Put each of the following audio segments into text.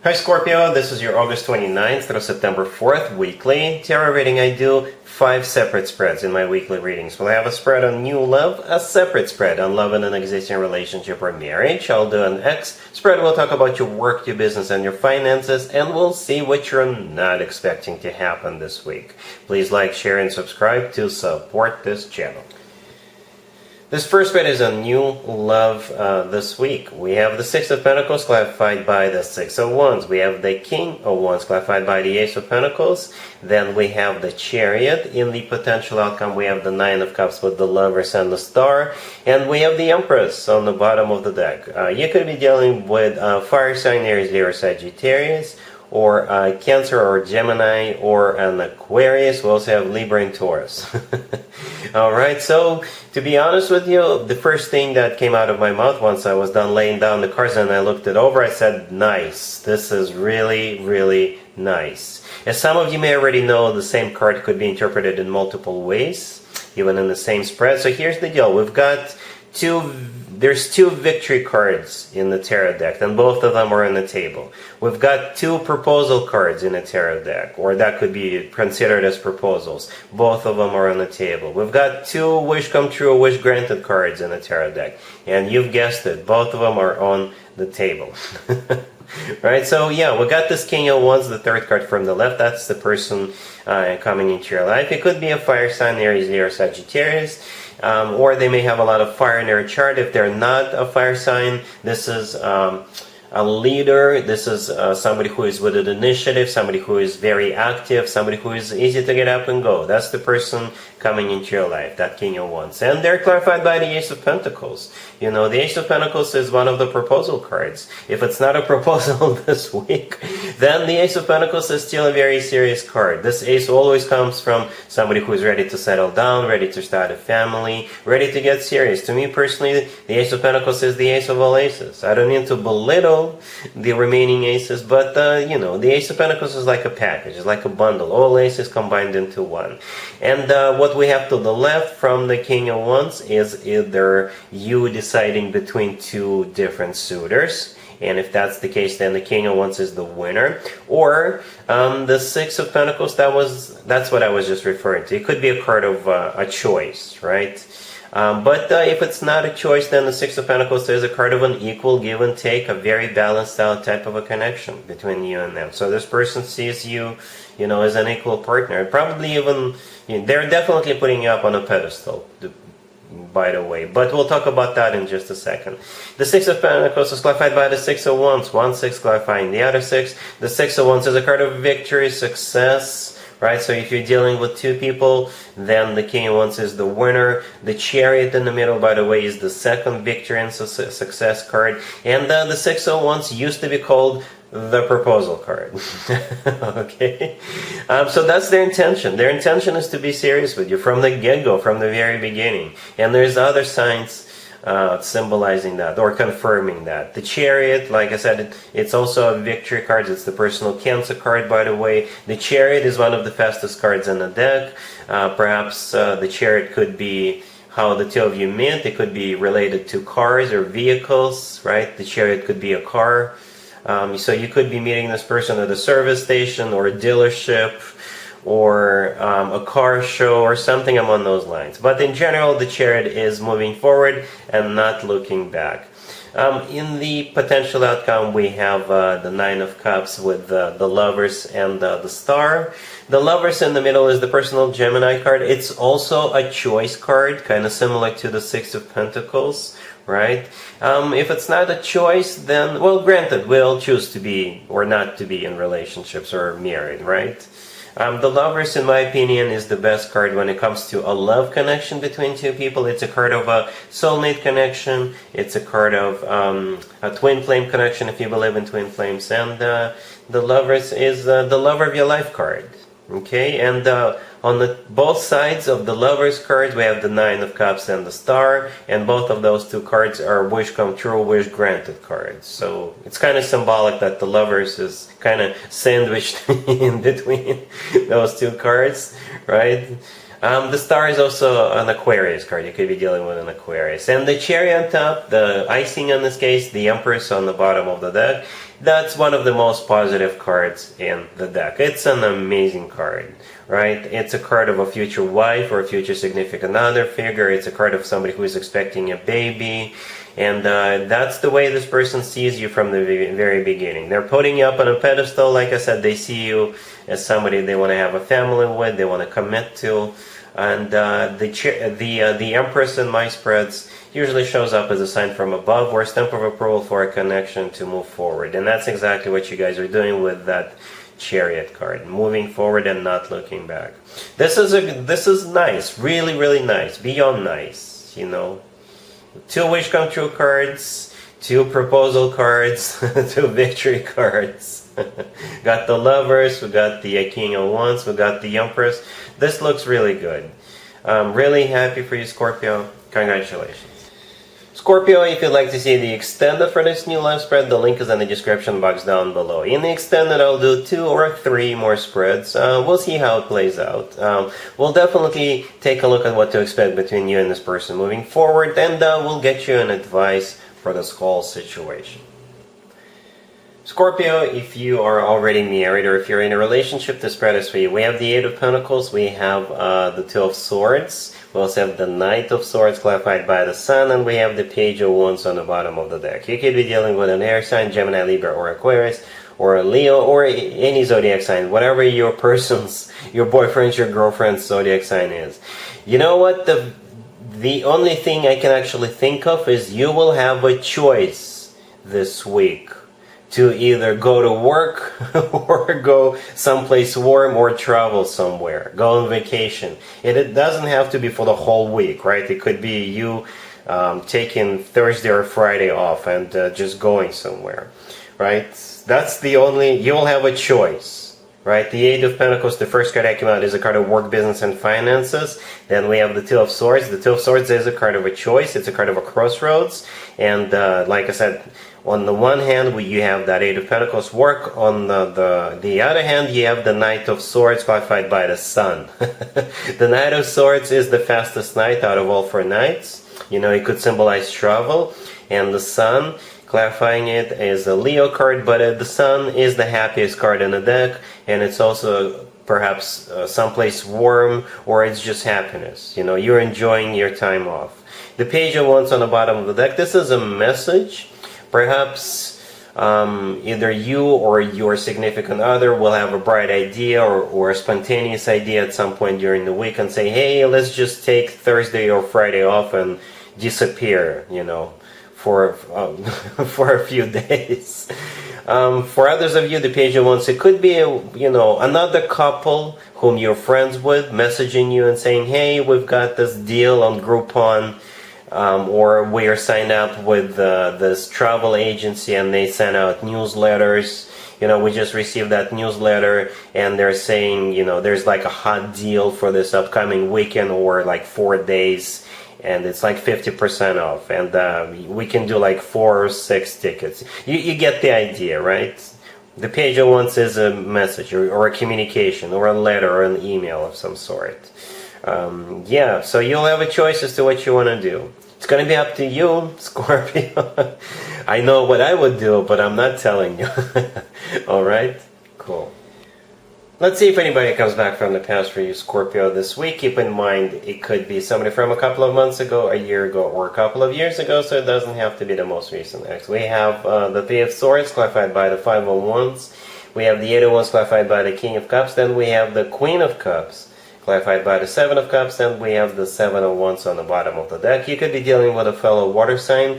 Hi Scorpio, this is your August 29th through September 4th weekly tarot reading. I do 5 separate spreads in my weekly readings. We'll have a spread on new love, a separate spread on love in an existing relationship or marriage. I'll do an X spread. We'll talk about your work, your business, and your finances, and we'll see what you're not expecting to happen this week. Please like, share, and subscribe to support this channel. This first spread is on new love this week. We have the Six of Pentacles clarified by the Six of Wands. We have the King of Wands clarified by the Ace of Pentacles. Then we have the Chariot. In the potential outcome, we have the Nine of Cups with the Lovers and the Star. And we have the Empress on the bottom of the deck. You could be dealing with fire sign, Aries, Leo, or Sagittarius, or Cancer, or Gemini, or an Aquarius. We also have Libra and Taurus. Alright, so to be honest with you, the first thing that came out of my mouth once I was done laying down the cards and I looked it over, I said, nice. This is really, really nice. As some of you may already know, the same card could be interpreted in multiple ways, even in the same spread. So here's the deal. We've got there's two victory cards in the tarot deck, and both of them are on the table. We've got 2 proposal cards in a tarot deck, or that could be considered as proposals. Both of them are on the table. We've got 2 wish come true, wish granted cards in a tarot deck, and you've guessed it, both of them are on the table. Right, so yeah, we got this King of Wands, the 3rd card from the left. That's the person coming into your life. It could be a fire sign, Aries, Leo, or Sagittarius. Or they may have a lot of fire in their chart. If they're not a fire sign, this is a leader. This is somebody who is with an initiative, somebody who is very active, somebody who is easy to get up and go. That's the person coming into your life, that King of Wands. And they're clarified by the Ace of Pentacles. You know, the Ace of Pentacles is one of the proposal cards. If it's not a proposal this week, then the Ace of Pentacles is still a very serious card. This Ace always comes from somebody who is ready to settle down, ready to start a family, ready to get serious. To me personally, the Ace of Pentacles is the ace of all aces. I don't need to belittle the remaining aces, but you know, the Ace of Pentacles is like a package, it's like a bundle, all aces combined into one. And what we have to the left from the King of Wands is either you deciding between 2 different suitors, and if that's the case, then the King of Wands is the winner, or the Six of Pentacles. That's what I was just referring to. It could be a card of a choice, right? But if it's not a choice, then the Six of Pentacles is a card of an equal give and take, a very balanced out type of a connection between you and them. So this person sees you, you know, as an equal partner. Probably even, you know, they're definitely putting you up on a pedestal, by the way. But we'll talk about that in just a second. The Six of Pentacles is clarified by the Six of Wands. 1 6 clarifying the other 6. The Six of Wands is a card of victory, success. Right, so if you're dealing with 2 people, then the King of Wands is the winner. The Chariot in the middle, by the way, is the second victory and success card. And the Six of Wands used to be called the proposal card. Okay, so that's their intention. Their intention is to be serious with you from the get-go, from the very beginning. And there's other signs symbolizing that or confirming that. The Chariot, like I said, it's also a victory card. It's the personal Cancer card, by the way. The Chariot is one of the fastest cards in the deck. Perhaps the Chariot could be how the 2 of you met. It could be related to cars or vehicles, right? The Chariot could be a car. So you could be meeting this person at a service station or a dealership, or a car show or something along those lines. But in general, the Chariot is moving forward and not looking back. In the potential outcome, we have the Nine of Cups with the Lovers and the Star. The Lovers in the middle is the personal Gemini card. It's also a choice card, kind of similar to the Six of Pentacles, right? If it's not a choice, then, well, granted, we'll choose to be or not to be in relationships or married, right? The Lovers, in my opinion, is the best card when it comes to a love connection between 2 people. It's a card of a soulmate connection. It's a card of a twin flame connection, if you believe in twin flames. And the Lovers is the lover of your life card. Okay, and on both sides of the Lovers card, we have the Nine of Cups and the Star, and both of those 2 cards are wish come true, wish granted cards. So it's kind of symbolic that the Lovers is kind of sandwiched in between those 2 cards, right? The star is also an Aquarius card. You could be dealing with an Aquarius. And the cherry on top, the icing in this case, the Empress on the bottom of the deck, that's one of the most positive cards in the deck. It's an amazing card, right? It's a card of a future wife or a future significant other figure. It's a card of somebody who is expecting a baby. And that's the way this person sees you from the very beginning. They're putting you up on a pedestal. Like I said, they see you as somebody they want to have a family with, they want to commit to. And the Empress in my spreads usually shows up as a sign from above or a stamp of approval for a connection to move forward. And that's exactly what you guys are doing with that Chariot card, moving forward and not looking back. This is nice, really, really nice, beyond nice, you know. 2 wish come true cards, 2 proposal cards, 2 victory cards. Got the Lovers, we got the King of Wands, we got the Empress. This looks really good. I'm really happy for you, Scorpio. Congratulations. Scorpio, if you'd like to see the extended for this new live spread, the link is in the description box down below. In the extended, I'll do 2 or 3 more spreads. We'll see how it plays out. We'll definitely take a look at what to expect between you and this person moving forward, and we'll get you an advice for this whole situation. Scorpio, if you are already married or if you're in a relationship, this spread is for you. We have the 8 of Pentacles, we have the 2 of Swords, we also have the Knight of Swords clarified by the Sun, and we have the Page of Wands on the bottom of the deck. You could be dealing with an air sign, Gemini, Libra, or Aquarius, or a Leo, or any zodiac sign, whatever your boyfriend's, your girlfriend's zodiac sign is. You know what? The only thing I can actually think of is you will have a choice this week to either go to work or go someplace warm or travel somewhere, go on vacation. It doesn't have to be for the whole week, right? It could be you taking Thursday or Friday off and just going somewhere, right? That's the only, you'll have a choice, right? The 8 of Pentacles, the first card that came out, is a card of work, business, and finances. Then we have the 2 of Swords. The 2 of Swords is a card of a choice. It's a card of a crossroads. And like I said, on the one hand, you have that 8 of Pentacles work. On the other hand, you have the Knight of Swords clarified by the Sun. The Knight of Swords is the fastest knight out of all 4 knights. You know, it could symbolize travel. And the Sun, clarifying it, is a Leo card, but the Sun is the happiest card in the deck. And it's also perhaps someplace warm, or it's just happiness. You know, you're enjoying your time off. The Page of Wands on the bottom of the deck, this is a message. Perhaps either you or your significant other will have a bright idea or a spontaneous idea at some point during the week and say, hey, let's just take Thursday or Friday off and disappear, you know, for a few days. For others of you, the Page of Wands, it could be, you know, another couple whom you're friends with messaging you and saying, hey, we've got this deal on Groupon. Or we are signed up with this travel agency and they send out newsletters. You know, we just received that newsletter and they're saying, you know, there's like a hot deal for this upcoming weekend or like 4 days and it's like 50% off and we can do like 4 or 6 tickets. You get the idea, right? The Page of Wands is a message or a communication or a letter or an email of some sort. Yeah, so you'll have a choice as to what you want to do. It's going to be up to you, Scorpio. I know what I would do, but I'm not telling you. Alright? Cool. Let's see if anybody comes back from the past for you, Scorpio, this week. Keep in mind, it could be somebody from a couple of months ago, a year ago, or a couple of years ago, so it doesn't have to be the most recent ex. We have the 3 of Swords, clarified by the 5 of Wands. We have the 8 of Wands, clarified by the King of Cups. Then we have the Queen of Cups, clarified by the 7 of Cups, and we have the 7 of Wands on the bottom of the deck. You could be dealing with a fellow water sign,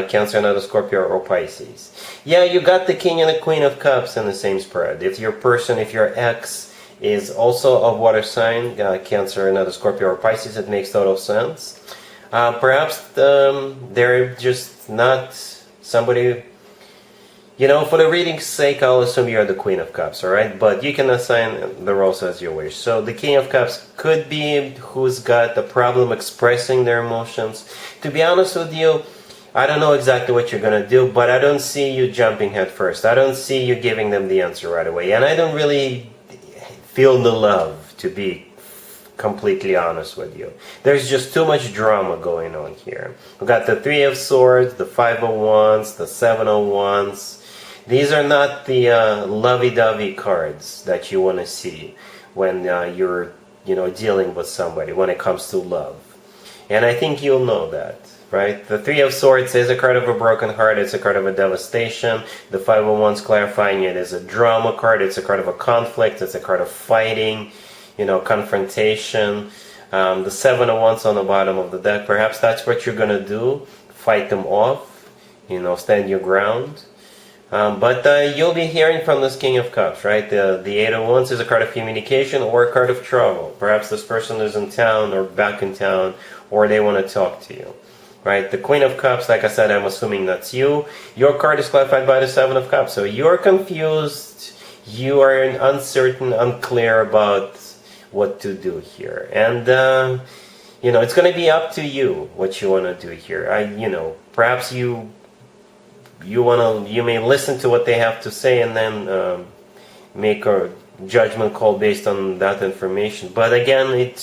Cancer, another Scorpio, or Pisces. Yeah, you got the King and the Queen of Cups in the same spread. If your person, if your ex is also a water sign, Cancer, another Scorpio, or Pisces, it makes total sense. Perhaps they're just not somebody. You know, for the reading's sake, I'll assume you're the Queen of Cups, alright? But you can assign the roles as you wish. So the King of Cups could be who's got the problem expressing their emotions. To be honest with you, I don't know exactly what you're going to do, but I don't see you jumping head first. I don't see you giving them the answer right away. And I don't really feel the love, to be completely honest with you. There's just too much drama going on here. We got the Three of Swords, the Five of Wands, the Seven of Wands. These are not the lovey-dovey cards that you want to see when you're dealing with somebody when it comes to love. And I think you'll know that, right? The Three of Swords is a card of a broken heart. It's a card of a devastation. The Five of Wands, clarifying it, is a drama card. It's a card of a conflict. It's a card of fighting, confrontation. The Seven of Wands on the bottom of the deck, perhaps that's what you're going to do. Fight them off, stand your ground. But you'll be hearing from this King of Cups, right? The Eight of Wands is a card of communication or a card of travel. Perhaps this person is in town or back in town, or they want to talk to you, right? The Queen of Cups, like I said, I'm assuming that's you. Your card is clarified by the Seven of Cups. So you're confused, you are uncertain, unclear about what to do here. And, it's going to be up to you what you want to do here. Perhaps you may listen to what they have to say and then make a judgment call based on that information. But again, it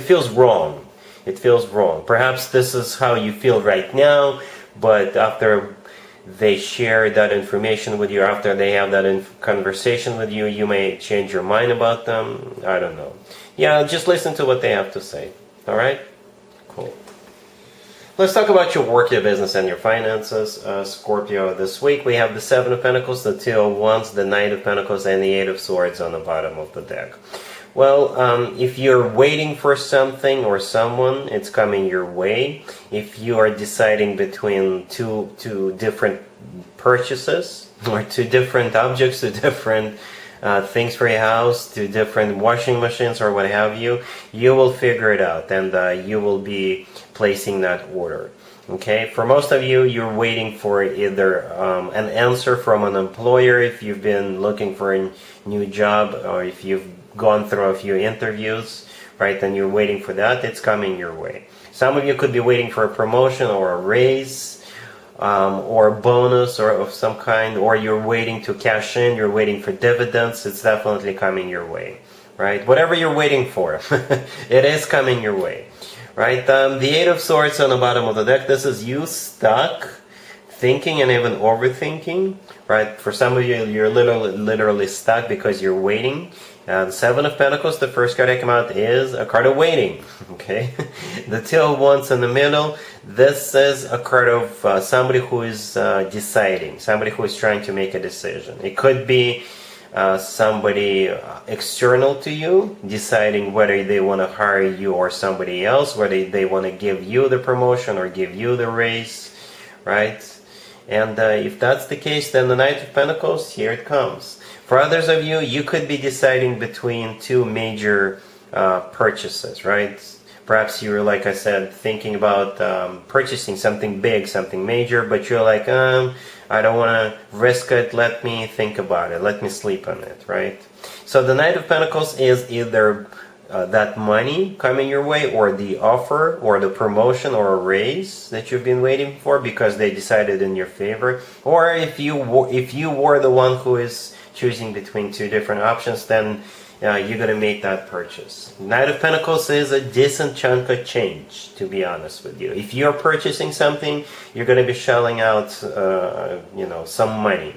feels wrong. It feels wrong. Perhaps this is how you feel right now, but after they share that information with you, after they have that conversation with you, you may change your mind about them. I don't know. Yeah, just listen to what they have to say. All right? Cool. Let's talk about your work, your business, and your finances, Scorpio. This week we have the Seven of Pentacles, the Two of Wands, the Knight of Pentacles, and the Eight of Swords on the bottom of the deck. Well, if you're waiting for something or someone, it's coming your way. If you are deciding between two different purchases, or two different objects, two different things for your house, two different washing machines or what have you, you will figure it out, and you will be placing that order. Okay, for most of you, you're waiting for either an answer from an employer if you've been looking for a new job, or if you've gone through a few interviews, right, and you're waiting for that. It's coming your way. Some of you could be waiting for a promotion or a raise, or a bonus or of some kind, or you're waiting to cash in, you're waiting for dividends. It's definitely coming your way, right? Whatever you're waiting for, it is coming your way, right? The Eight of Swords on the bottom of the deck, this is you stuck, thinking and even overthinking, right? For some of you, you're literally stuck because you're waiting. The Seven of Pentacles, the first card that came out, is a card of waiting. Okay, the Two of Wands in the middle, this is a card of somebody who is deciding, somebody who is trying to make a decision. It could be somebody external to you, deciding whether they want to hire you or somebody else, whether they want to give you the promotion or give you the raise, right? And if that's the case, then the Knight of Pentacles, here it comes. For others of you, you could be deciding between two major purchases, right? Perhaps you're, like I said, thinking about purchasing something big, something major, but you're like, I don't want to risk it, let me think about it, let me sleep on it, right? So the Knight of Pentacles is either that money coming your way, or the offer, or the promotion, or a raise that you've been waiting for because they decided in your favor. Or if you were the one who is choosing between two different options, then you're going to make that purchase. Knight of Pentacles is a decent chunk of change, to be honest with you. If you're purchasing something, you're going to be shelling out, some money.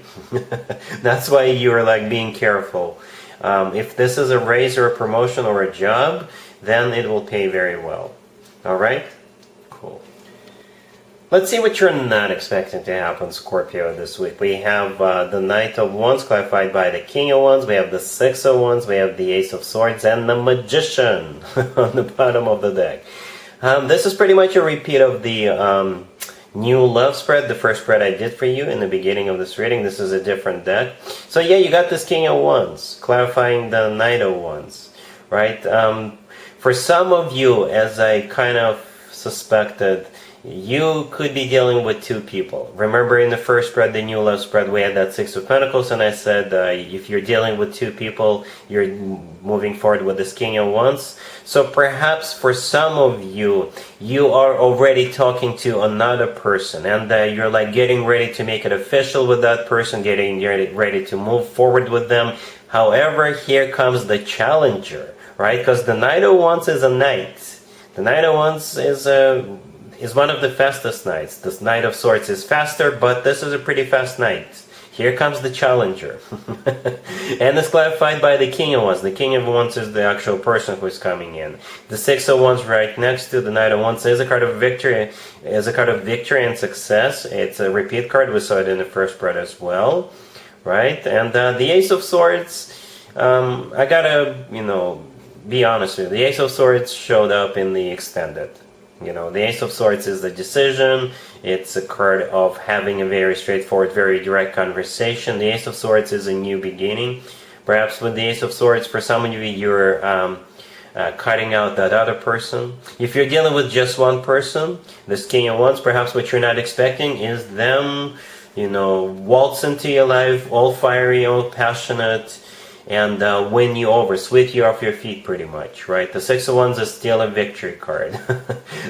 That's why you're like being careful. If this is a raise or a promotion or a job, then it will pay very well. All right? Cool. Let's see what you're not expecting to happen, Scorpio, this week. We have the Knight of Wands clarified by the King of Wands. We have the Six of Wands. We have the Ace of Swords and the Magician on the bottom of the deck. This is pretty much a repeat of the new love spread, the first spread I did for you in the beginning of this reading. This is a different deck. So yeah, you got this King of Wands clarifying the Knight of Wands, right? For some of you, as I kind of suspected, you could be dealing with two people. Remember in the first spread, the new love spread, we had that Six of Pentacles, and I said if you're dealing with two people, you're moving forward with this King of Wands. So perhaps for some of you, you are already talking to another person, and you're like getting ready to make it official with that person, getting ready to move forward with them. However, here comes the challenger, right? Because the Knight of Wands is a knight. The Knight of Wands is one of the fastest knights. This Knight of Swords is faster, but this is a pretty fast knight. Here comes the challenger. And it's clarified by the King of Wands. The King of Wands is the actual person who is coming in. The Six of Wands right next to the Knight of Wands is a card of victory. Is a card of victory and success. It's a repeat card. We saw it in the first spread as well, right? And the Ace of Swords. I gotta, be honest with you. The Ace of Swords showed up in the extended. The Ace of Swords is the decision. It's a card of having a very straightforward, very direct conversation. The Ace of Swords is a new beginning. Perhaps with the Ace of Swords, for some of you, you're cutting out that other person. If you're dealing with just one person, this King of Wands, perhaps what you're not expecting is them, waltz into your life, all fiery, all passionate, and win you over, sweep you off your feet pretty much, right? The Six of Wands is still a victory card.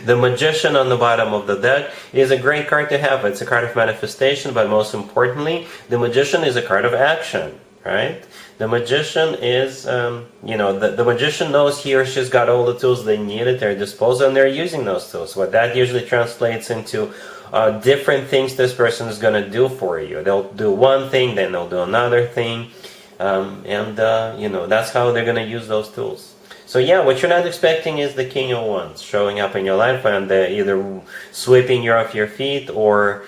The Magician on the bottom of the deck is a great card to have. It's a card of manifestation, but most importantly, the Magician is a card of action, right? The Magician is, the Magician knows he or she's got all the tools they need at their disposal, and they're using those tools. What that usually translates into different things this person is going to do for you. They'll do one thing, then they'll do another thing. That's how they're going to use those tools. So yeah, what you're not expecting is the King of Wands showing up in your life and either sweeping you off your feet or,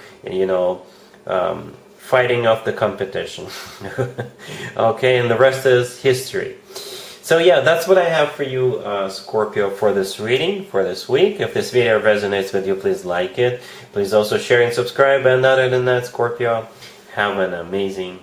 fighting off the competition. Okay, and the rest is history. So yeah, that's what I have for you, Scorpio, for this reading, for this week. If this video resonates with you, please like it. Please also share and subscribe. And other than that, Scorpio, have an amazing